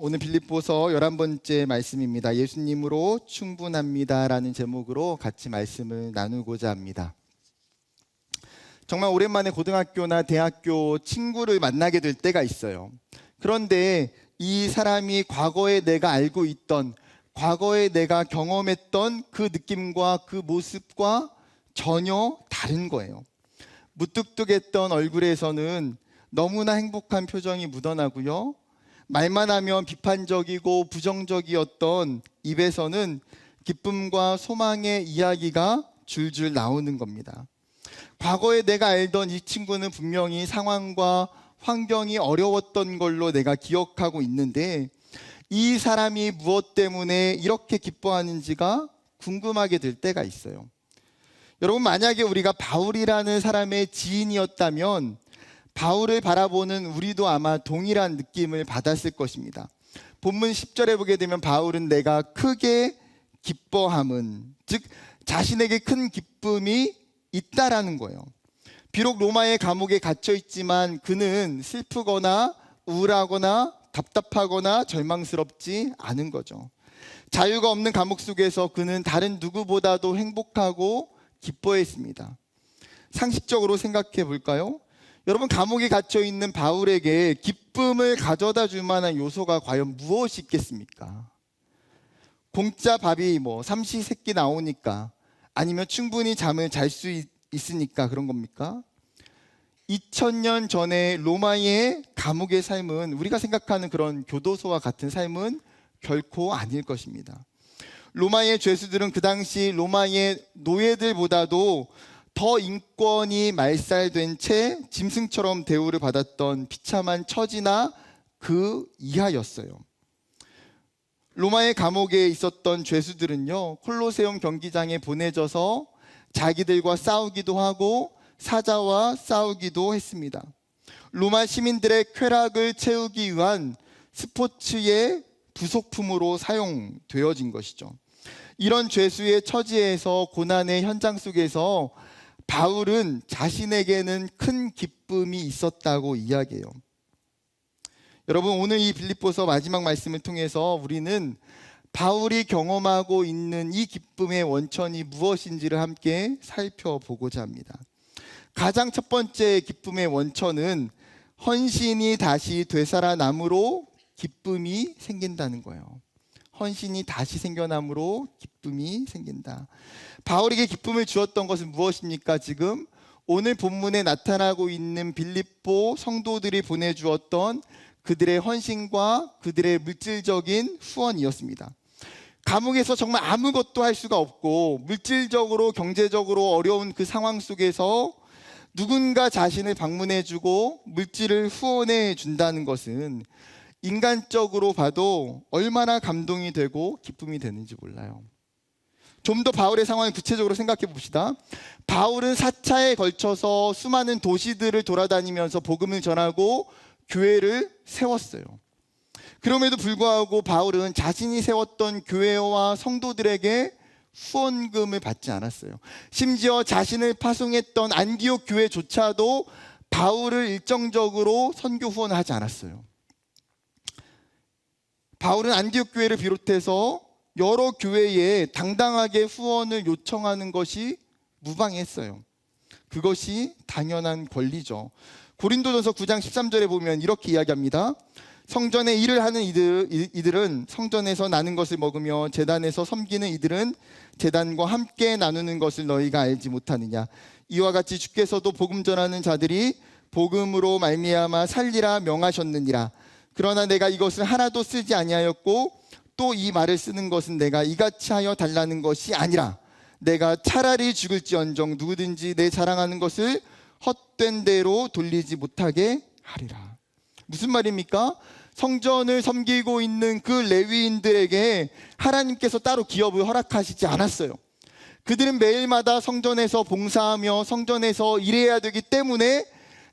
오늘 빌립보서 11번째 말씀입니다. 예수님으로 충분합니다라는 제목으로 같이 말씀을 나누고자 합니다. 정말 오랜만에 고등학교나 대학교 친구를 만나게 될 때가 있어요. 그런데 이 사람이 과거에 내가 알고 있던, 과거에 내가 경험했던 그 느낌과 그 모습과 전혀 다른 거예요. 무뚝뚝했던 얼굴에서는 너무나 행복한 표정이 묻어나고요. 말만 하면 비판적이고 부정적이었던 입에서는 기쁨과 소망의 이야기가 줄줄 나오는 겁니다. 과거에 내가 알던 이 친구는 분명히 상황과 환경이 어려웠던 걸로 내가 기억하고 있는데 이 사람이 무엇 때문에 이렇게 기뻐하는지가 궁금하게 될 때가 있어요. 여러분, 만약에 우리가 바울이라는 사람의 지인이었다면 바울을 바라보는 우리도 아마 동일한 느낌을 받았을 것입니다. 본문 10절에 보게 되면 바울은 내가 크게 기뻐함은, 즉 자신에게 큰 기쁨이 있다라는 거예요. 비록 로마의 감옥에 갇혀 있지만 그는 슬프거나 우울하거나 답답하거나 절망스럽지 않은 거죠. 자유가 없는 감옥 속에서 그는 다른 누구보다도 행복하고 기뻐했습니다. 상식적으로 생각해 볼까요? 여러분, 감옥에 갇혀 있는 바울에게 기쁨을 가져다 줄 만한 요소가 과연 무엇이 있겠습니까? 공짜 밥이 삼시세끼 나오니까, 아니면 충분히 잠을 잘 수 있으니까 그런 겁니까? 2000년 전에 로마의 감옥의 삶은, 우리가 생각하는 그런 교도소와 같은 삶은 결코 아닐 것입니다. 로마의 죄수들은 그 당시 로마의 노예들보다도 더 인권이 말살된 채 짐승처럼 대우를 받았던 비참한 처지나 그 이하였어요. 로마의 감옥에 있었던 죄수들은요, 콜로세움 경기장에 보내져서 자기들과 싸우기도 하고 사자와 싸우기도 했습니다. 로마 시민들의 쾌락을 채우기 위한 스포츠의 부속품으로 사용되어진 것이죠. 이런 죄수의 처지에서, 고난의 현장 속에서 바울은 자신에게는 큰 기쁨이 있었다고 이야기해요. 여러분, 오늘 이 빌립보서 마지막 말씀을 통해서 우리는 바울이 경험하고 있는 이 기쁨의 원천이 무엇인지를 함께 살펴보고자 합니다. 가장 첫 번째 기쁨의 원천은 헌신이 다시 되살아남으로 기쁨이 생긴다는 거예요. 헌신이 다시 생겨남으로 기쁨이 생긴다. 바울에게 기쁨을 주었던 것은 무엇입니까? 지금 오늘 본문에 나타나고 있는 빌립보 성도들이 보내주었던 그들의 헌신과 그들의 물질적인 후원이었습니다. 감옥에서 정말 아무것도 할 수가 없고 물질적으로 경제적으로 어려운 그 상황 속에서 누군가 자신을 방문해주고 물질을 후원해 준다는 것은 인간적으로 봐도 얼마나 감동이 되고 기쁨이 되는지 몰라요. 좀 더 바울의 상황을 구체적으로 생각해 봅시다. 바울은 4차에 걸쳐서 수많은 도시들을 돌아다니면서 복음을 전하고 교회를 세웠어요. 그럼에도 불구하고 바울은 자신이 세웠던 교회와 성도들에게 후원금을 받지 않았어요. 심지어 자신을 파송했던 안디옥 교회조차도 바울을 일정적으로 선교 후원을 하지 않았어요. 바울은 안디옥 교회를 비롯해서 여러 교회에 당당하게 후원을 요청하는 것이 무방했어요. 그것이 당연한 권리죠. 고린도전서 9장 13절에 보면 이렇게 이야기합니다. 성전에 일을 하는 이들은 성전에서 나는 것을 먹으며 제단에서 섬기는 이들은 제단과 함께 나누는 것을 너희가 알지 못하느냐. 이와 같이 주께서도 복음 전하는 자들이 복음으로 말미암아 살리라 명하셨느니라. 그러나 내가 이것을 하나도 쓰지 아니하였고 또 이 말을 쓰는 것은 내가 이같이 하여 달라는 것이 아니라 내가 차라리 죽을지언정 누구든지 내 자랑하는 것을 헛된 대로 돌리지 못하게 하리라. 무슨 말입니까? 성전을 섬기고 있는 그 레위인들에게 하나님께서 따로 기업을 허락하시지 않았어요. 그들은 매일마다 성전에서 봉사하며 성전에서 일해야 되기 때문에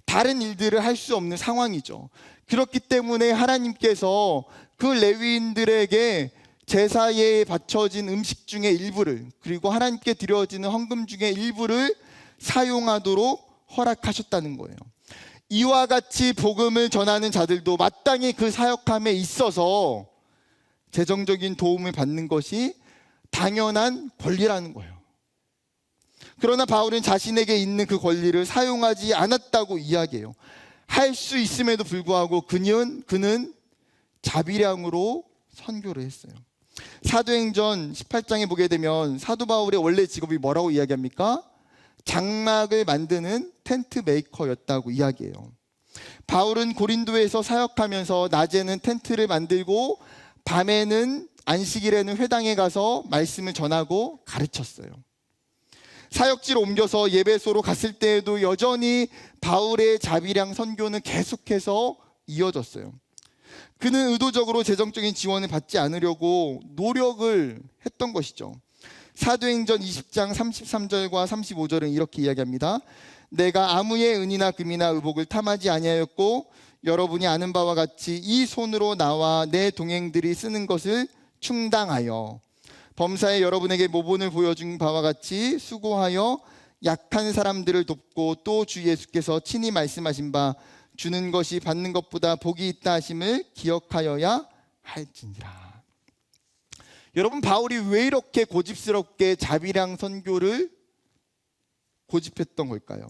다른 일들을 할 수 없는 상황이죠. 그렇기 때문에 하나님께서 그 레위인들에게 제사에 바쳐진 음식 중의 일부를, 그리고 하나님께 드려지는 헌금 중의 일부를 사용하도록 허락하셨다는 거예요. 이와 같이 복음을 전하는 자들도 마땅히 그 사역함에 있어서 재정적인 도움을 받는 것이 당연한 권리라는 거예요. 그러나 바울은 자신에게 있는 그 권리를 사용하지 않았다고 이야기해요. 할 수 있음에도 불구하고 그는 자비량으로 선교를 했어요. 사도행전 18장에 보게 되면 사도 바울의 원래 직업이 뭐라고 이야기합니까? 장막을 만드는 텐트 메이커였다고 이야기해요. 바울은 고린도에서 사역하면서 낮에는 텐트를 만들고 밤에는 안식일에는 회당에 가서 말씀을 전하고 가르쳤어요. 사역지로 옮겨서 예배소로 갔을 때에도 여전히 바울의 자비량 선교는 계속해서 이어졌어요. 그는 의도적으로 재정적인 지원을 받지 않으려고 노력을 했던 것이죠. 사도행전 20장 33절과 35절은 이렇게 이야기합니다. 내가 아무의 은이나 금이나 의복을 탐하지 아니하였고 여러분이 아는 바와 같이 이 손으로 나와 내 동행들이 쓰는 것을 충당하여 범사에 여러분에게 모본을 보여준 바와 같이 수고하여 약한 사람들을 돕고 또 주 예수께서 친히 말씀하신 바 주는 것이 받는 것보다 복이 있다 하심을 기억하여야 할지니라. 여러분, 바울이 왜 이렇게 고집스럽게 자비량 선교를 고집했던 걸까요?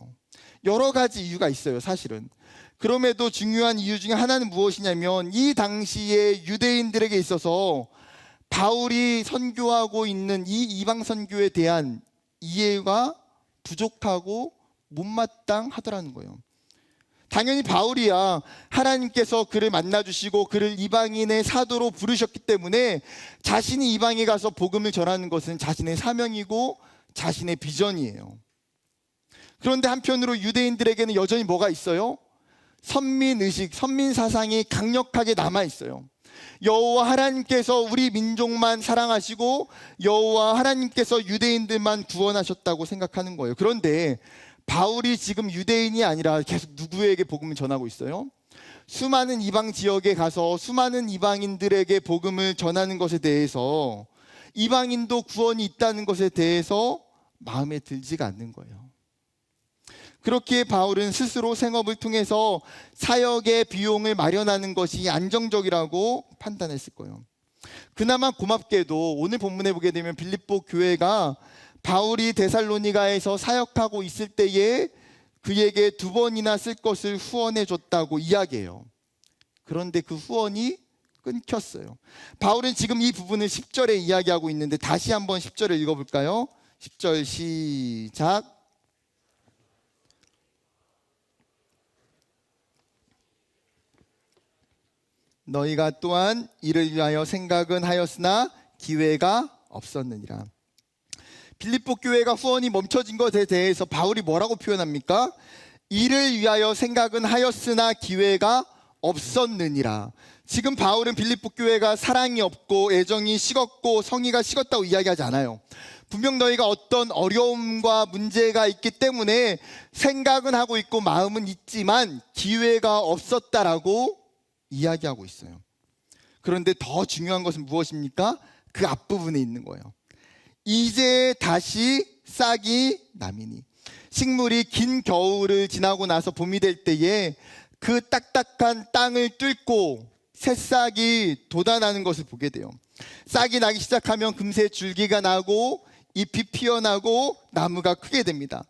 여러 가지 이유가 있어요, 사실은. 그럼에도 중요한 이유 중에 하나는 무엇이냐면 이 당시에 유대인들에게 있어서 바울이 선교하고 있는 이 이방 선교에 대한 이해가 부족하고 못마땅하더라는 거예요. 당연히 바울이야 하나님께서 그를 만나주시고 그를 이방인의 사도로 부르셨기 때문에 자신이 이방에 가서 복음을 전하는 것은 자신의 사명이고 자신의 비전이에요. 그런데 한편으로 유대인들에게는 여전히 뭐가 있어요? 선민의식, 선민사상이 강력하게 남아있어요. 여호와 하나님께서 우리 민족만 사랑하시고 여호와 하나님께서 유대인들만 구원하셨다고 생각하는 거예요. 그런데 바울이 지금 유대인이 아니라 계속 누구에게 복음을 전하고 있어요? 수많은 이방 지역에 가서 수많은 이방인들에게 복음을 전하는 것에 대해서 이방인도 구원이 있다는 것에 대해서 마음에 들지가 않는 거예요. 그렇기에 바울은 스스로 생업을 통해서 사역의 비용을 마련하는 것이 안정적이라고 판단했을 거예요. 그나마 고맙게도 오늘 본문에 보게 되면 빌립보 교회가 바울이 데살로니가에서 사역하고 있을 때에 그에게 2번이나 쓸 것을 후원해 줬다고 이야기해요. 그런데 그 후원이 끊겼어요. 바울은 지금 이 부분을 10절에 이야기하고 있는데 다시 한번 10절을 읽어볼까요? 10절 시작. 너희가 또한 이를 위하여 생각은 하였으나 기회가 없었느니라. 빌립보 교회가 후원이 멈춰진 것에 대해서 바울이 뭐라고 표현합니까? 이를 위하여 생각은 하였으나 기회가 없었느니라. 지금 바울은 빌립보 교회가 사랑이 없고 애정이 식었고 성의가 식었다고 이야기하지 않아요. 분명 너희가 어떤 어려움과 문제가 있기 때문에 생각은 하고 있고 마음은 있지만 기회가 없었다라고 이야기하고 있어요. 그런데 더 중요한 것은 무엇입니까? 그 앞부분에 있는 거예요. 이제 다시 싹이 나미니. 식물이 긴 겨울을 지나고 나서 봄이 될 때에 그 딱딱한 땅을 뚫고 새싹이 돋아나는 것을 보게 돼요. 싹이 나기 시작하면 금세 줄기가 나고 잎이 피어나고 나무가 크게 됩니다.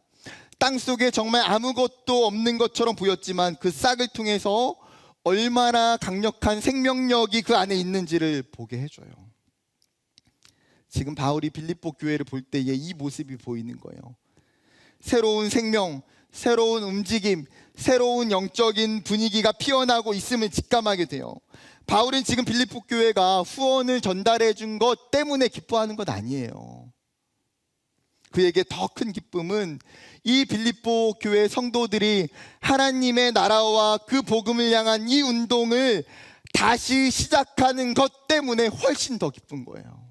땅 속에 정말 아무것도 없는 것처럼 보였지만 그 싹을 통해서 얼마나 강력한 생명력이 그 안에 있는지를 보게 해줘요. 지금 바울이 빌립보 교회를 볼 때에 이 모습이 보이는 거예요. 새로운 생명, 새로운 움직임, 새로운 영적인 분위기가 피어나고 있음을 직감하게 돼요. 바울은 지금 빌립보 교회가 후원을 전달해 준 것 때문에 기뻐하는 것 아니에요. 그에게 더 큰 기쁨은 이 빌립보 교회 성도들이 하나님의 나라와 그 복음을 향한 이 운동을 다시 시작하는 것 때문에 훨씬 더 기쁜 거예요.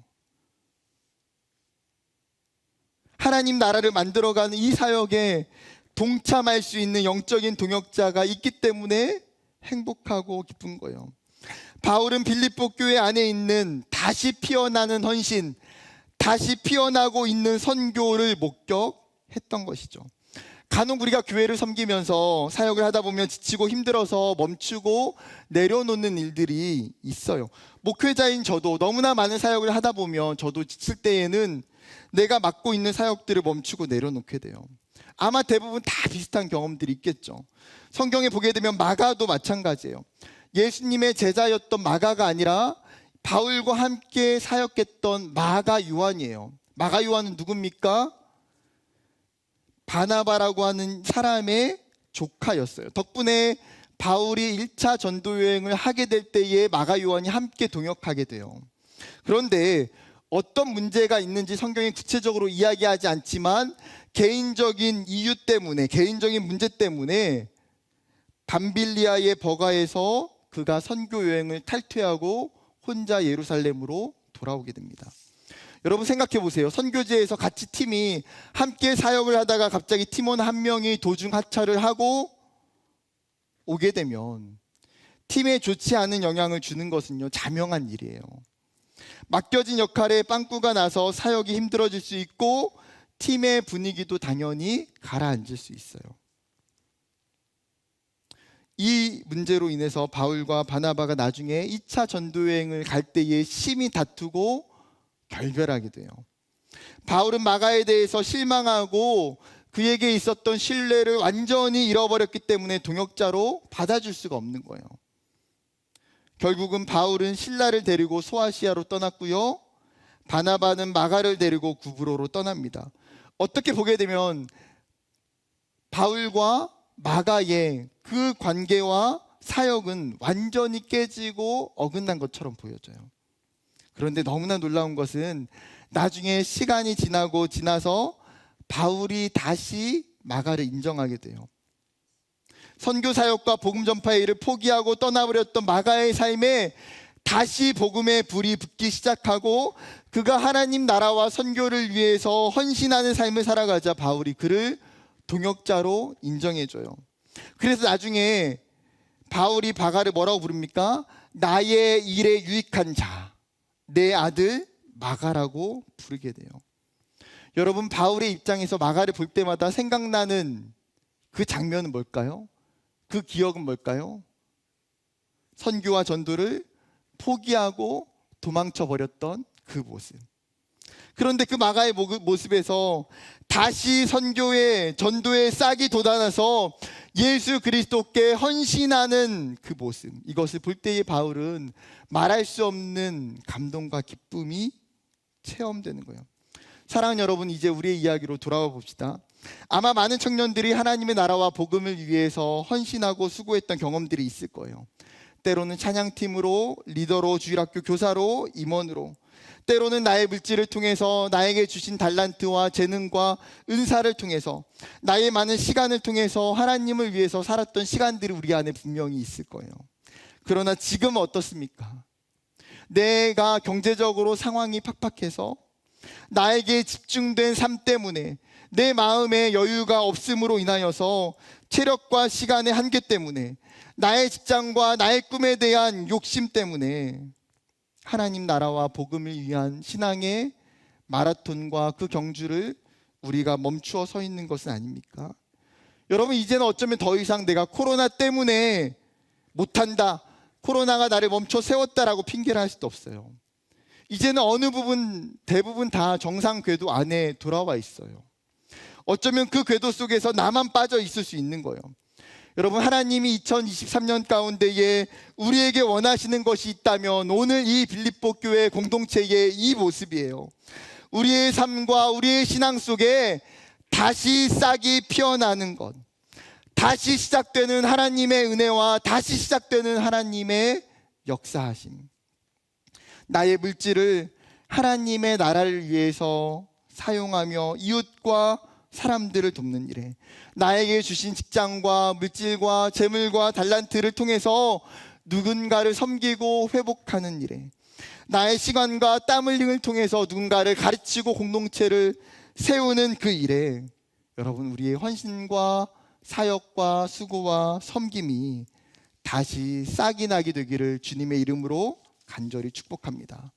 하나님 나라를 만들어가는 이 사역에 동참할 수 있는 영적인 동역자가 있기 때문에 행복하고 기쁜 거예요. 바울은 빌립보 교회 안에 있는 다시 피어나는 헌신, 다시 피어나고 있는 선교를 목격했던 것이죠. 간혹 우리가 교회를 섬기면서 사역을 하다 보면 지치고 힘들어서 멈추고 내려놓는 일들이 있어요. 목회자인 저도 너무나 많은 사역을 하다 보면 저도 지칠 때에는 내가 맡고 있는 사역들을 멈추고 내려놓게 돼요. 아마 대부분 다 비슷한 경험들이 있겠죠. 성경에 보게 되면 마가도 마찬가지예요. 예수님의 제자였던 마가가 아니라 바울과 함께 사역했던 마가 요한이에요. 마가 요한은 누굽니까? 바나바라고 하는 사람의 조카였어요. 덕분에 바울이 1차 전도 여행을 하게 될 때에 마가 요한이 함께 동역하게 돼요. 그런데 어떤 문제가 있는지 성경이 구체적으로 이야기하지 않지만 개인적인 이유 때문에, 개인적인 문제 때문에 밤빌리아의 버가에서 그가 선교 여행을 탈퇴하고 혼자 예루살렘으로 돌아오게 됩니다. 여러분 생각해 보세요. 선교지에서 같이 팀이 함께 사역을 하다가 갑자기 팀원 한 명이 도중 하차를 하고 오게 되면 팀에 좋지 않은 영향을 주는 것은요, 자명한 일이에요. 맡겨진 역할에 빵꾸가 나서 사역이 힘들어질 수 있고 팀의 분위기도 당연히 가라앉을 수 있어요. 이 문제로 인해서 바울과 바나바가 나중에 2차 전도여행을 갈 때에 심히 다투고 결별하게 돼요. 바울은 마가에 대해서 실망하고 그에게 있었던 신뢰를 완전히 잃어버렸기 때문에 동역자로 받아줄 수가 없는 거예요. 결국은 바울은 실라를 데리고 소아시아로 떠났고요, 바나바는 마가를 데리고 구브로로 떠납니다. 어떻게 보게 되면 바울과 마가의 그 관계와 사역은 완전히 깨지고 어긋난 것처럼 보여져요. 그런데 너무나 놀라운 것은 나중에 시간이 지나서 바울이 다시 마가를 인정하게 돼요. 선교 사역과 복음 전파의 일을 포기하고 떠나버렸던 마가의 삶에 다시 복음의 불이 붙기 시작하고 그가 하나님 나라와 선교를 위해서 헌신하는 삶을 살아가자 바울이 그를 동역자로 인정해줘요. 그래서 나중에 바울이 마가를 뭐라고 부릅니까? 나의 일에 유익한 자, 내 아들 마가라고 부르게 돼요. 여러분, 바울의 입장에서 마가를 볼 때마다 생각나는 그 장면은 뭘까요? 그 기억은 뭘까요? 선교와 전도를 포기하고 도망쳐 버렸던 그 모습. 그런데 그 마가의 모습에서 다시 선교의 전도의 싹이 돋아나서 예수 그리스도께 헌신하는 그 모습, 이것을 볼 때의 바울은 말할 수 없는 감동과 기쁨이 체험되는 거예요. 사랑하는 여러분, 이제 우리의 이야기로 돌아와 봅시다. 아마 많은 청년들이 하나님의 나라와 복음을 위해서 헌신하고 수고했던 경험들이 있을 거예요. 때로는 찬양팀으로, 리더로, 주일학교 교사로, 임원으로, 때로는 나의 물질을 통해서 나에게 주신 달란트와 재능과 은사를 통해서 나의 많은 시간을 통해서 하나님을 위해서 살았던 시간들이 우리 안에 분명히 있을 거예요. 그러나 지금은 어떻습니까? 내가 경제적으로 상황이 팍팍해서 나에게 집중된 삶 때문에 내 마음에 여유가 없음으로 인하여서 체력과 시간의 한계 때문에 나의 직장과 나의 꿈에 대한 욕심 때문에 하나님 나라와 복음을 위한 신앙의 마라톤과 그 경주를 우리가 멈추어 서 있는 것은 아닙니까? 여러분, 이제는 어쩌면 더 이상 내가 코로나 때문에 못한다, 코로나가 나를 멈춰 세웠다라고 핑계를 할 수도 없어요. 이제는 어느 부분, 대부분 다 정상 궤도 안에 돌아와 있어요. 어쩌면 그 궤도 속에서 나만 빠져 있을 수 있는 거예요. 여러분, 하나님이 2023년 가운데에 우리에게 원하시는 것이 있다면 오늘 이 빌립보 교회 공동체의 이 모습이에요. 우리의 삶과 우리의 신앙 속에 다시 싹이 피어나는 것, 다시 시작되는 하나님의 은혜와 다시 시작되는 하나님의 역사하심. 나의 물질을 하나님의 나라를 위해서 사용하며 이웃과 사람들을 돕는 일에, 나에게 주신 직장과 물질과 재물과 달란트를 통해서 누군가를 섬기고 회복하는 일에, 나의 시간과 땀 흘림을 통해서 누군가를 가르치고 공동체를 세우는 그 일에, 여러분, 우리의 헌신과 사역과 수고와 섬김이 다시 싹이 나게 되기를 주님의 이름으로 간절히 축복합니다.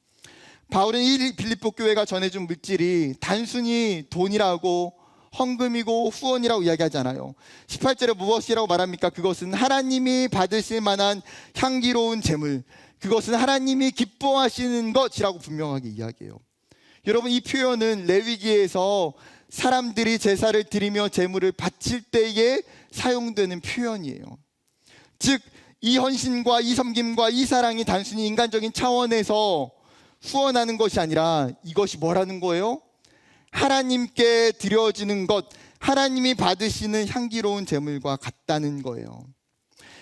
바울은 이 빌립보 교회가 전해준 물질이 단순히 돈이라고 헌금이고 후원이라고 이야기하잖아요. 18절에 무엇이라고 말합니까? 그것은 하나님이 받으실 만한 향기로운 제물, 그것은 하나님이 기뻐하시는 것이라고 분명하게 이야기해요. 여러분, 이 표현은 레위기에서 사람들이 제사를 드리며 제물을 바칠 때에 사용되는 표현이에요. 즉, 이 헌신과 이 섬김과 이 사랑이 단순히 인간적인 차원에서 후원하는 것이 아니라 이것이 뭐라는 거예요? 하나님께 드려지는 것, 하나님이 받으시는 향기로운 제물과 같다는 거예요.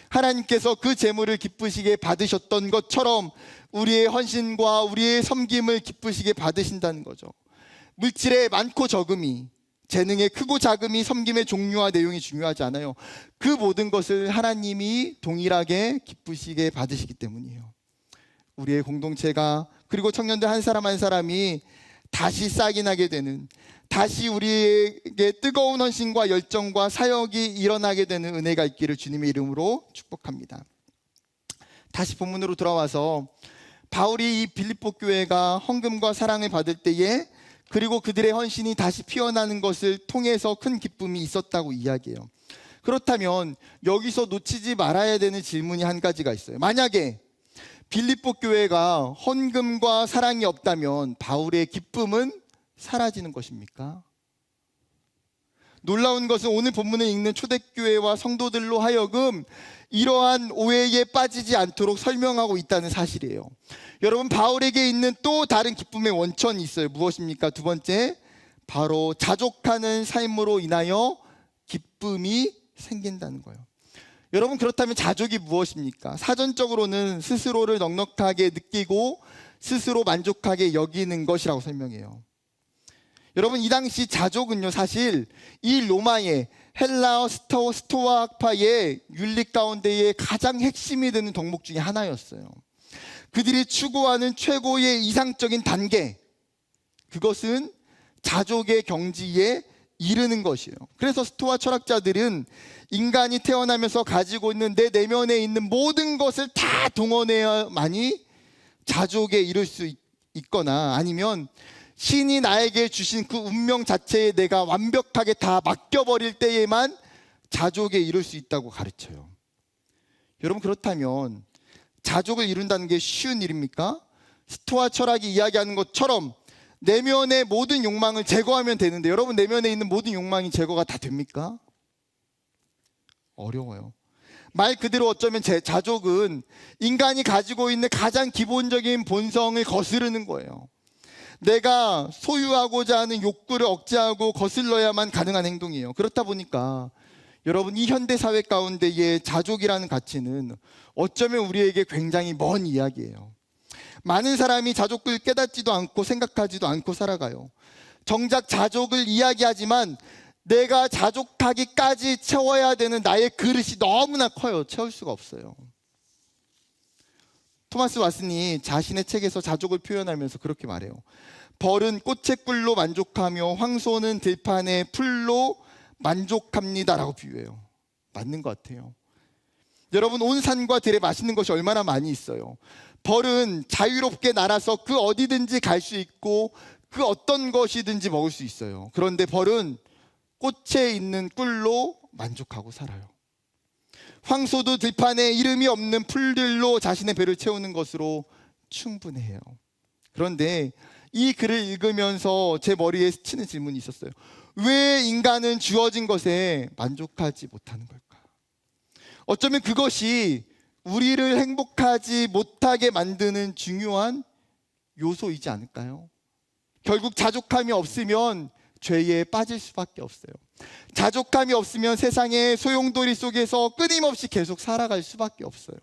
하나님께서 그 제물을 기쁘시게 받으셨던 것처럼 우리의 헌신과 우리의 섬김을 기쁘시게 받으신다는 거죠. 물질의 많고 적음이, 재능의 크고 작음이 섬김의 종류와 내용이 중요하지 않아요. 그 모든 것을 하나님이 동일하게 기쁘시게 받으시기 때문이에요. 우리의 공동체가, 그리고 청년들 한 사람 한 사람이 다시 싹이 나게 되는, 다시 우리에게 뜨거운 헌신과 열정과 사역이 일어나게 되는 은혜가 있기를 주님의 이름으로 축복합니다. 다시 본문으로 돌아와서 바울이 이 빌립보 교회가 헌금과 사랑을 받을 때에, 그리고 그들의 헌신이 다시 피어나는 것을 통해서 큰 기쁨이 있었다고 이야기해요. 그렇다면 여기서 놓치지 말아야 되는 질문이 한 가지가 있어요. 만약에 빌립보 교회가 헌금과 사랑이 없다면 바울의 기쁨은 사라지는 것입니까? 놀라운 것은 오늘 본문을 읽는 초대교회와 성도들로 하여금 이러한 오해에 빠지지 않도록 설명하고 있다는 사실이에요. 여러분, 바울에게 있는 또 다른 기쁨의 원천이 있어요. 무엇입니까? 두 번째, 바로 자족하는 삶으로 인하여 기쁨이 생긴다는 거예요. 여러분, 그렇다면 자족이 무엇입니까? 사전적으로는 스스로를 넉넉하게 느끼고 스스로 만족하게 여기는 것이라고 설명해요. 여러분, 이 당시 자족은요, 사실 이 로마의 헬라어 스토아 학파의 윤리 가운데의 가장 핵심이 되는 덕목 중에 하나였어요. 그들이 추구하는 최고의 이상적인 단계, 그것은 자족의 경지에 이르는 것이에요. 그래서 스토아 철학자들은 인간이 태어나면서 가지고 있는 내 내면에 있는 모든 것을 다 동원해야만이 자족에 이를 수 있거나, 아니면 신이 나에게 주신 그 운명 자체에 내가 완벽하게 다 맡겨버릴 때에만 자족에 이룰 수 있다고 가르쳐요. 여러분, 그렇다면 자족을 이룬다는 게 쉬운 일입니까? 스토아 철학이 이야기하는 것처럼 내면의 모든 욕망을 제거하면 되는데, 여러분, 내면에 있는 모든 욕망이 제거가 다 됩니까? 어려워요. 말 그대로 어쩌면 자족은 인간이 가지고 있는 가장 기본적인 본성을 거스르는 거예요. 내가 소유하고자 하는 욕구를 억제하고 거슬러야만 가능한 행동이에요. 그렇다 보니까 여러분, 이 현대사회 가운데의 자족이라는 가치는 어쩌면 우리에게 굉장히 먼 이야기예요. 많은 사람이 자족을 깨닫지도 않고 생각하지도 않고 살아가요. 정작 자족을 이야기하지만 내가 자족하기까지 채워야 되는 나의 그릇이 너무나 커요. 채울 수가 없어요. 토마스 왓슨이 자신의 책에서 자족을 표현하면서 그렇게 말해요. 벌은 꽃의 꿀로 만족하며 황소는 들판의 풀로 만족합니다라고 비유해요. 맞는 것 같아요. 여러분, 온 산과 들에 맛있는 것이 얼마나 많이 있어요. 벌은 자유롭게 날아서 그 어디든지 갈 수 있고 그 어떤 것이든지 먹을 수 있어요. 그런데 벌은 꽃에 있는 꿀로 만족하고 살아요. 황소도 들판에 이름이 없는 풀들로 자신의 배를 채우는 것으로 충분해요. 그런데 이 글을 읽으면서 제 머리에 스치는 질문이 있었어요. 왜 인간은 주어진 것에 만족하지 못하는 걸까? 어쩌면 그것이 우리를 행복하지 못하게 만드는 중요한 요소이지 않을까요? 결국 자족함이 없으면 죄에 빠질 수밖에 없어요. 자족함이 없으면 세상의 소용돌이 속에서 끊임없이 계속 살아갈 수밖에 없어요.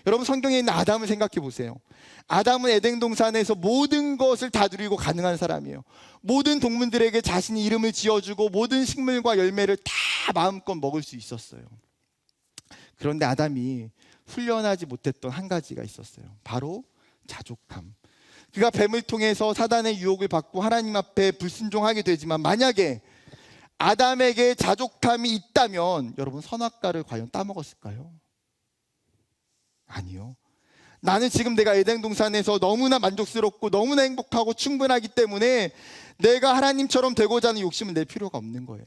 여러분, 성경에 있는 아담을 생각해 보세요. 아담은 에덴 동산에서 모든 것을 다 누리고 가능한 사람이에요. 모든 동물들에게 자신이 이름을 지어주고 모든 식물과 열매를 다 마음껏 먹을 수 있었어요. 그런데 아담이 훈련하지 못했던 한 가지가 있었어요. 바로 자족함. 그가 뱀을 통해서 사단의 유혹을 받고 하나님 앞에 불순종하게 되지만, 만약에 아담에게 자족함이 있다면 여러분, 선악과를 과연 따먹었을까요? 아니요. 나는 지금 내가 에덴 동산에서 너무나 만족스럽고 너무나 행복하고 충분하기 때문에 내가 하나님처럼 되고자 하는 욕심을 낼 필요가 없는 거예요.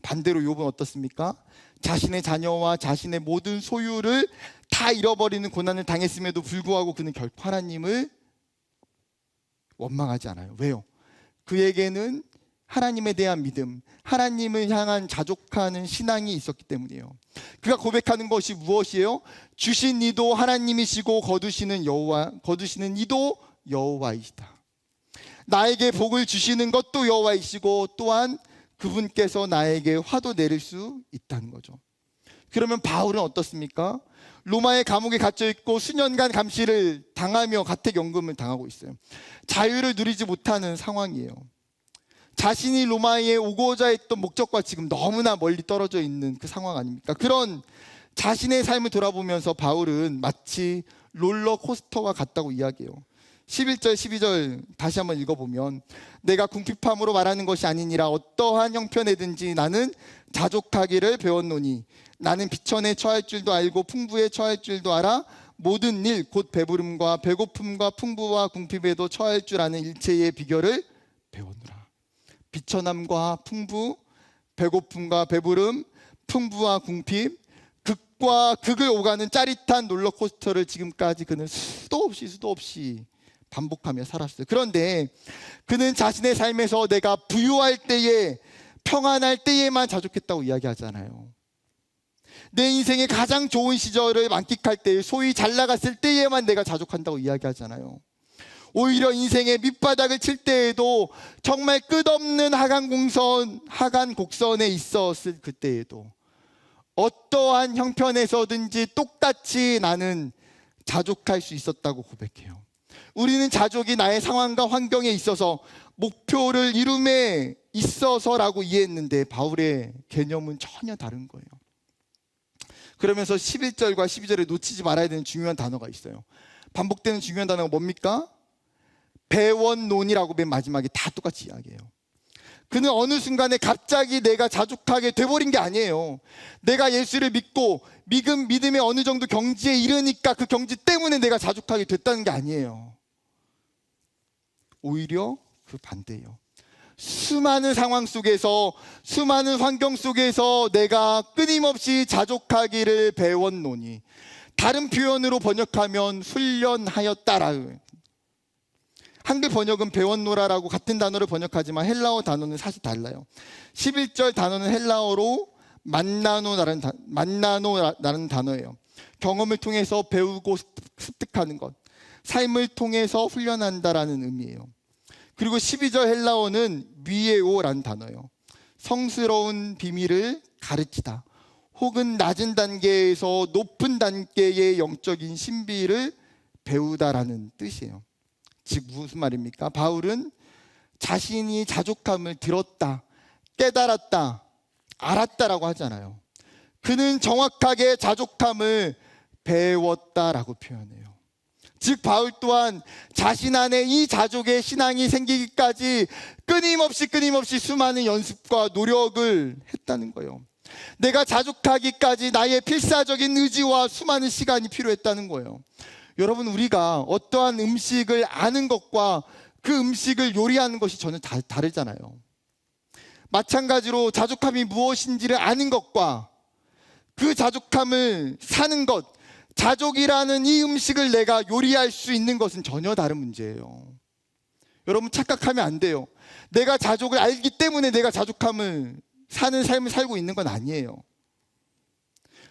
반대로 욥은 어떻습니까? 자신의 자녀와 자신의 모든 소유를 다 잃어버리는 고난을 당했음에도 불구하고 그는 결코 하나님을 원망하지 않아요. 왜요? 그에게는 하나님에 대한 믿음, 하나님을 향한 자족하는 신앙이 있었기 때문이에요. 그가 고백하는 것이 무엇이에요? 주신 이도 하나님이시고 거두시는 이도 여호와이시다. 나에게 복을 주시는 것도 여호와이시고 또한 그분께서 나에게 화도 내릴 수 있다는 거죠. 그러면 바울은 어떻습니까? 로마의 감옥에 갇혀 있고 수년간 감시를 당하며 가택연금을 당하고 있어요. 자유를 누리지 못하는 상황이에요. 자신이 로마에 오고자 했던 목적과 지금 너무나 멀리 떨어져 있는 그 상황 아닙니까? 그런 자신의 삶을 돌아보면서 바울은 마치 롤러코스터와 같다고 이야기해요. 11절 12절 다시 한번 읽어보면, 내가 궁핍함으로 말하는 것이 아니니라 어떠한 형편에든지 나는 자족하기를 배웠노니 나는 비천에 처할 줄도 알고 풍부에 처할 줄도 알아 모든 일 곧 배부름과 배고픔과 풍부와 궁핍에도 처할 줄 아는 일체의 비결을 배웠노라. 비천함과 풍부, 배고픔과 배부름, 풍부와 궁핍, 극과 극을 오가는 짜릿한 롤러코스터를 지금까지 그는 수도 없이 반복하며 살았어요. 그런데 그는 자신의 삶에서 내가 부유할 때에, 평안할 때에만 자족했다고 이야기하잖아요. 내 인생의 가장 좋은 시절을 만끽할 때, 소위 잘 나갔을 때에만 내가 자족한다고 이야기하잖아요. 오히려 인생의 밑바닥을 칠 때에도, 정말 끝없는 하간 곡선에 있었을 그때에도 어떠한 형편에서든지 똑같이 나는 자족할 수 있었다고 고백해요. 우리는 자족이 나의 상황과 환경에 있어서 목표를 이룸에 있어서라고 이해했는데 바울의 개념은 전혀 다른 거예요. 그러면서 11절과 12절에 놓치지 말아야 되는 중요한 단어가 있어요. 반복되는 중요한 단어가 뭡니까? 배웠노니라고 맨 마지막에 다 똑같이 이야기해요. 그는 어느 순간에 갑자기 내가 자족하게 돼버린 게 아니에요. 내가 예수를 믿고 믿음의 어느 정도 경지에 이르니까 그 경지 때문에 내가 자족하게 됐다는 게 아니에요. 오히려 그 반대예요. 수많은 상황 속에서, 수많은 환경 속에서 내가 끊임없이 자족하기를 배웠노니, 다른 표현으로 번역하면 훈련하였다라. 한글 번역은 배웠노라라고 같은 단어를 번역하지만 헬라어 단어는 사실 달라요. 11절 단어는 헬라어로 만나노라는 단어예요. 경험을 통해서 배우고 습득하는 것, 삶을 통해서 훈련한다라는 의미예요. 그리고 12절 헬라어는 미에오라는 단어예요. 성스러운 비밀을 가르치다, 혹은 낮은 단계에서 높은 단계의 영적인 신비를 배우다라는 뜻이에요. 즉 무슨 말입니까? 바울은 자신이 자족함을 들었다, 깨달았다, 알았다라고 하잖아요. 그는 정확하게 자족함을 배웠다라고 표현해요. 즉 바울 또한 자신 안에 이 자족의 신앙이 생기기까지 끊임없이 수많은 연습과 노력을 했다는 거예요. 내가 자족하기까지 나의 필사적인 의지와 수많은 시간이 필요했다는 거예요. 여러분, 우리가 어떠한 음식을 아는 것과 그 음식을 요리하는 것이 전혀 다르잖아요. 마찬가지로 자족함이 무엇인지를 아는 것과 그 자족함을 사는 것, 자족이라는 이 음식을 내가 요리할 수 있는 것은 전혀 다른 문제예요. 여러분, 착각하면 안 돼요. 내가 자족을 알기 때문에 내가 자족함을 사는 삶을 살고 있는 건 아니에요.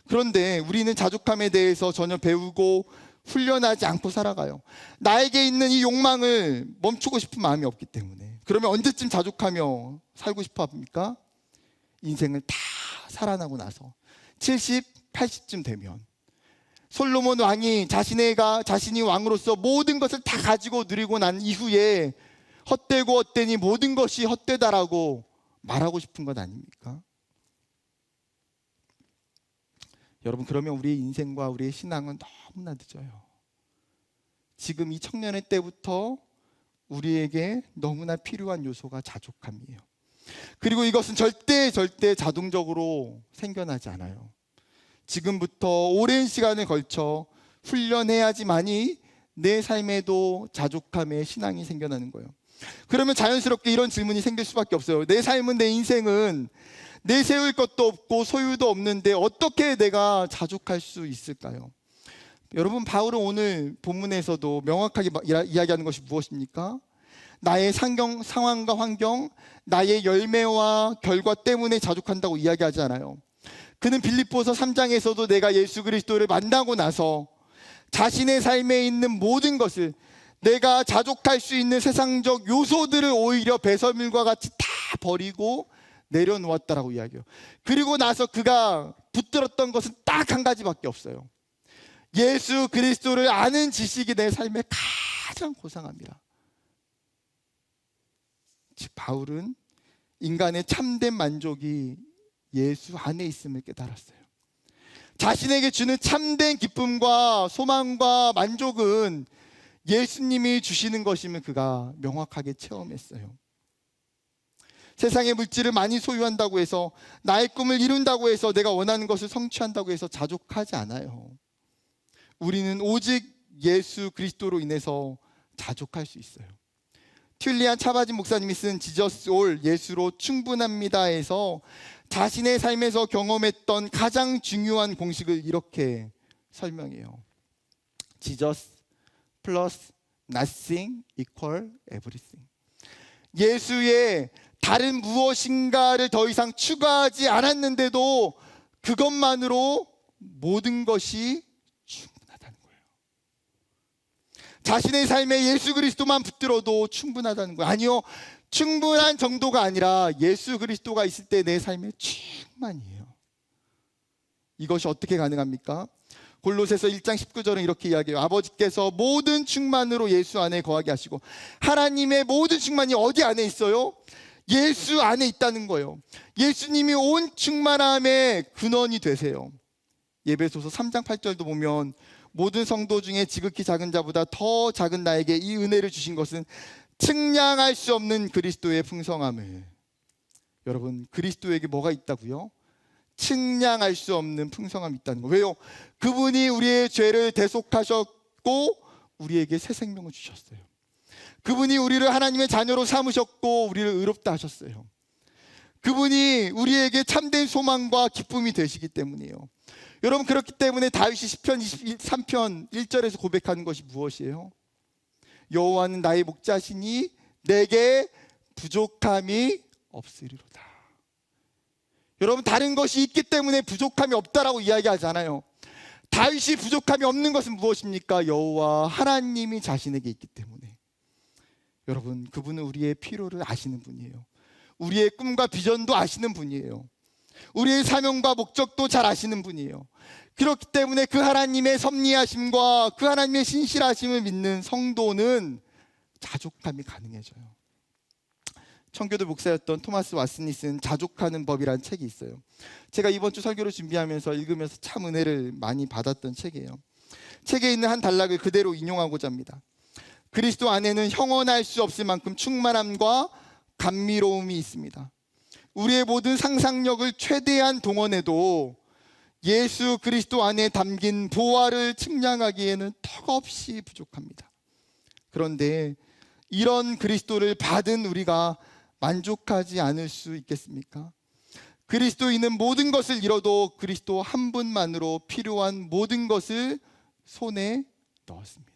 그런데 우리는 자족함에 대해서 전혀 배우고 훈련하지 않고 살아가요. 나에게 있는 이 욕망을 멈추고 싶은 마음이 없기 때문에. 그러면 언제쯤 자족하며 살고 싶어 합니까? 인생을 다 살아나고 나서 70, 80쯤 되면. 솔로몬 왕이 자신이 왕으로서 모든 것을 다 가지고 누리고 난 이후에 헛되고 헛되니 모든 것이 헛되다라고 말하고 싶은 것 아닙니까? 여러분, 그러면 우리의 인생과 우리의 신앙은 너무나 늦어요. 지금 이 청년의 때부터 우리에게 너무나 필요한 요소가 자족함이에요. 그리고 이것은 절대 자동적으로 생겨나지 않아요. 지금부터 오랜 시간을 걸쳐 훈련해야지만이 내 삶에도 자족함의 신앙이 생겨나는 거예요. 그러면 자연스럽게 이런 질문이 생길 수밖에 없어요. 내 삶은, 내 인생은 내세울 것도 없고 소유도 없는데 어떻게 내가 자족할 수 있을까요? 여러분, 바울은 오늘 본문에서도 명확하게 이야기하는 것이 무엇입니까? 나의 상황과 환경, 나의 열매와 결과 때문에 자족한다고 이야기하지 않아요. 그는 빌립보서 3장에서도 내가 예수 그리스도를 만나고 나서 자신의 삶에 있는 모든 것을, 내가 자족할 수 있는 세상적 요소들을 오히려 배설물과 같이 다 버리고 내려놓았다라고 이야기해요. 그리고 나서 그가 붙들었던 것은 딱 한 가지밖에 없어요. 예수 그리스도를 아는 지식이 내 삶의 가장 고상합니다. 즉 바울은 인간의 참된 만족이 예수 안에 있음을 깨달았어요. 자신에게 주는 참된 기쁨과 소망과 만족은 예수님이 주시는 것임을 그가 명확하게 체험했어요. 세상의 물질을 많이 소유한다고 해서, 나의 꿈을 이룬다고 해서, 내가 원하는 것을 성취한다고 해서 자족하지 않아요. 우리는 오직 예수 그리스도로 인해서 자족할 수 있어요. 튠리안 차바진 목사님이 쓴 지저스 올, 예수로 충분합니다에서 자신의 삶에서 경험했던 가장 중요한 공식을 이렇게 설명해요. Jesus plus nothing equal everything. 예수의 다른 무엇인가를 더 이상 추가하지 않았는데도 그것만으로 모든 것이 충분하다는 거예요. 자신의 삶에 예수 그리스도만 붙들어도 충분하다는 거예요. 아니요, 충분한 정도가 아니라 예수 그리스도가 있을 때 내 삶에 충만이에요. 이것이 어떻게 가능합니까? 골로새서 1장 19절은 이렇게 이야기해요. 아버지께서 모든 충만으로 예수 안에 거하게 하시고, 하나님의 모든 충만이 어디 안에 있어요? 예수 안에 있다는 거예요. 예수님이 온 충만함의 근원이 되세요. 예배소서 3장 8절도 보면, 모든 성도 중에 지극히 작은 자보다 더 작은 나에게 이 은혜를 주신 것은 측량할 수 없는 그리스도의 풍성함을. 여러분, 그리스도에게 뭐가 있다고요? 측량할 수 없는 풍성함이 있다는 거예요. 왜요? 그분이 우리의 죄를 대속하셨고 우리에게 새 생명을 주셨어요. 그분이 우리를 하나님의 자녀로 삼으셨고 우리를 의롭다 하셨어요. 그분이 우리에게 참된 소망과 기쁨이 되시기 때문이에요. 여러분, 그렇기 때문에 다윗이 시편 23편 1절에서 고백하는 것이 무엇이에요? 여호와는 나의 목자시니 내게 부족함이 없으리로다. 여러분, 다른 것이 있기 때문에 부족함이 없다라고 이야기하지 않아요. 다윗이 부족함이 없는 것은 무엇입니까? 여호와 하나님이 자신에게 있기 때문에. 여러분, 그분은 우리의 필요를 아시는 분이에요. 우리의 꿈과 비전도 아시는 분이에요. 우리의 사명과 목적도 잘 아시는 분이에요. 그렇기 때문에 그 하나님의 섭리하심과 그 하나님의 신실하심을 믿는 성도는 자족함이 가능해져요. 청교도 목사였던 토마스 왓슨이 쓴 자족하는 법이라는 책이 있어요. 제가 이번 주 설교를 준비하면서 읽으면서 참 은혜를 많이 받았던 책이에요. 책에 있는 한 단락을 그대로 인용하고자 합니다. 그리스도 안에는 형언할 수 없을 만큼 충만함과 감미로움이 있습니다. 우리의 모든 상상력을 최대한 동원해도 예수 그리스도 안에 담긴 보화를 측량하기에는 턱없이 부족합니다. 그런데 이런 그리스도를 받은 우리가 만족하지 않을 수 있겠습니까? 그리스도인은 모든 것을 잃어도 그리스도 한 분만으로 필요한 모든 것을 손에 넣었습니다.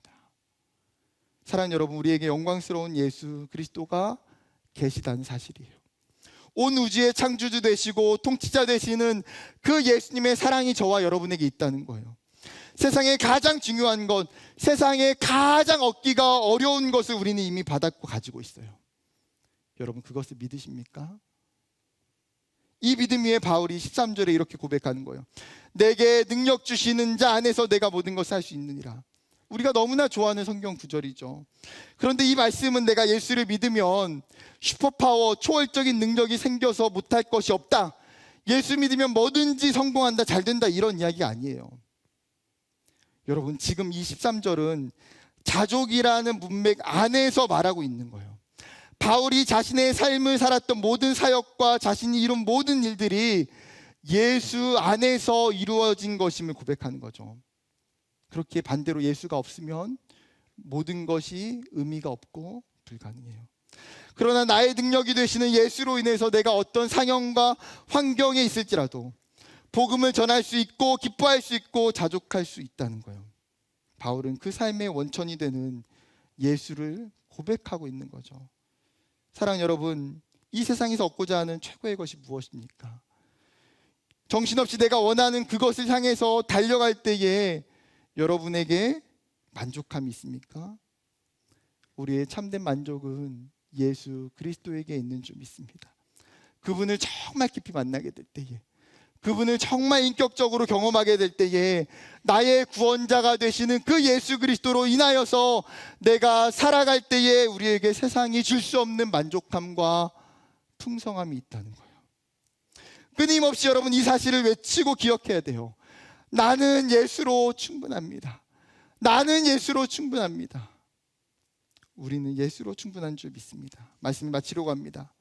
사랑하는 여러분, 우리에게 영광스러운 예수 그리스도가 계시다는 사실이에요. 온 우주의 창조주 되시고 통치자 되시는 그 예수님의 사랑이 저와 여러분에게 있다는 거예요. 세상에 가장 중요한 것, 세상에 가장 얻기가 어려운 것을 우리는 이미 받았고 가지고 있어요. 여러분, 그것을 믿으십니까? 이 믿음 위에 바울이 13절에 이렇게 고백하는 거예요. 내게 능력 주시는 자 안에서 내가 모든 것을 할 수 있느니라. 우리가 너무나 좋아하는 성경 구절이죠. 그런데 이 말씀은 내가 예수를 믿으면 슈퍼파워, 초월적인 능력이 생겨서 못할 것이 없다, 예수 믿으면 뭐든지 성공한다, 잘 된다, 이런 이야기가 아니에요. 여러분, 지금 이 13절은 자족이라는 문맥 안에서 말하고 있는 거예요. 바울이 자신의 삶을 살았던 모든 사역과 자신이 이룬 모든 일들이 예수 안에서 이루어진 것임을 고백하는 거죠. 그렇게 반대로 예수가 없으면 모든 것이 의미가 없고 불가능해요. 그러나 나의 능력이 되시는 예수로 인해서 내가 어떤 상황과 환경에 있을지라도 복음을 전할 수 있고 기뻐할 수 있고 자족할 수 있다는 거예요. 바울은 그 삶의 원천이 되는 예수를 고백하고 있는 거죠. 사랑 여러분, 이 세상에서 얻고자 하는 최고의 것이 무엇입니까? 정신없이 내가 원하는 그것을 향해서 달려갈 때에 여러분에게 만족함이 있습니까? 우리의 참된 만족은 예수 그리스도에게 있는 줄 믿습니다. 그분을 정말 깊이 만나게 될 때에, 그분을 정말 인격적으로 경험하게 될 때에 나의 구원자가 되시는 그 예수 그리스도로 인하여서 내가 살아갈 때에 우리에게 세상이 줄 수 없는 만족함과 풍성함이 있다는 거예요. 끊임없이 여러분 이 사실을 외치고 기억해야 돼요. 나는 예수로 충분합니다. 나는 예수로 충분합니다. 우리는 예수로 충분한 줄 믿습니다. 말씀을 마치려고 합니다.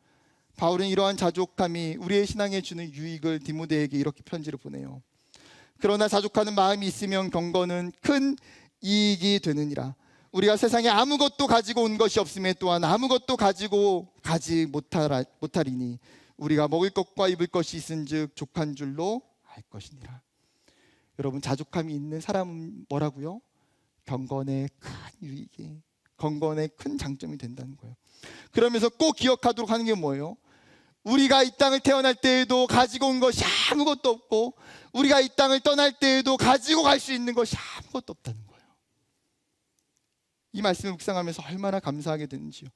바울은 이러한 자족함이 우리의 신앙에 주는 유익을 디모데에게 이렇게 편지를 보내요. 그러나 자족하는 마음이 있으면 경건은 큰 이익이 되느니라. 우리가 세상에 아무것도 가지고 온 것이 없음에 또한 아무것도 가지고 가지 못하리니 우리가 먹을 것과 입을 것이 있은즉 족한 줄로 알 것이니라. 여러분, 자족함이 있는 사람은 뭐라고요? 경건의 큰 유익이, 경건의 큰 장점이 된다는 거예요. 그러면서 꼭 기억하도록 하는 게 뭐예요? 우리가 이 땅을 태어날 때에도 가지고 온 것이 아무것도 없고 우리가 이 땅을 떠날 때에도 가지고 갈 수 있는 것이 아무것도 없다는 거예요. 이 말씀을 묵상하면서 얼마나 감사하게 되는지요.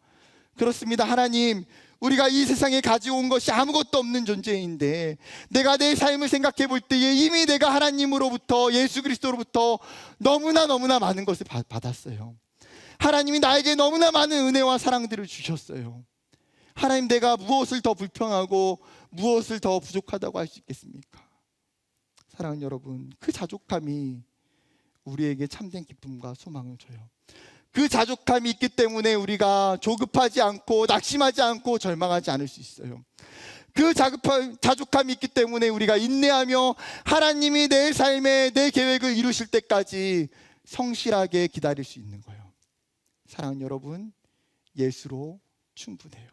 그렇습니다. 하나님, 우리가 이 세상에 가지고 온 것이 아무것도 없는 존재인데 내가 내 삶을 생각해 볼 때에 이미 내가 하나님으로부터, 예수 그리스도로부터 너무나 많은 것을 받았어요. 하나님이 나에게 너무나 많은 은혜와 사랑들을 주셨어요. 하나님, 내가 무엇을 더 불평하고 무엇을 더 부족하다고 할 수 있겠습니까? 사랑하는 여러분, 그 자족함이 우리에게 참된 기쁨과 소망을 줘요. 그 자족함이 있기 때문에 우리가 조급하지 않고 낙심하지 않고 절망하지 않을 수 있어요. 그 자족함이 있기 때문에 우리가 인내하며 하나님이 내 삶에 내 계획을 이루실 때까지 성실하게 기다릴 수 있는 거예요. 사랑하는 여러분, 예수로 충분해요.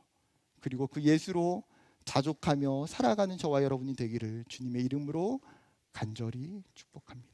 그리고 그 예수로 자족하며 살아가는 저와 여러분이 되기를 주님의 이름으로 간절히 축복합니다.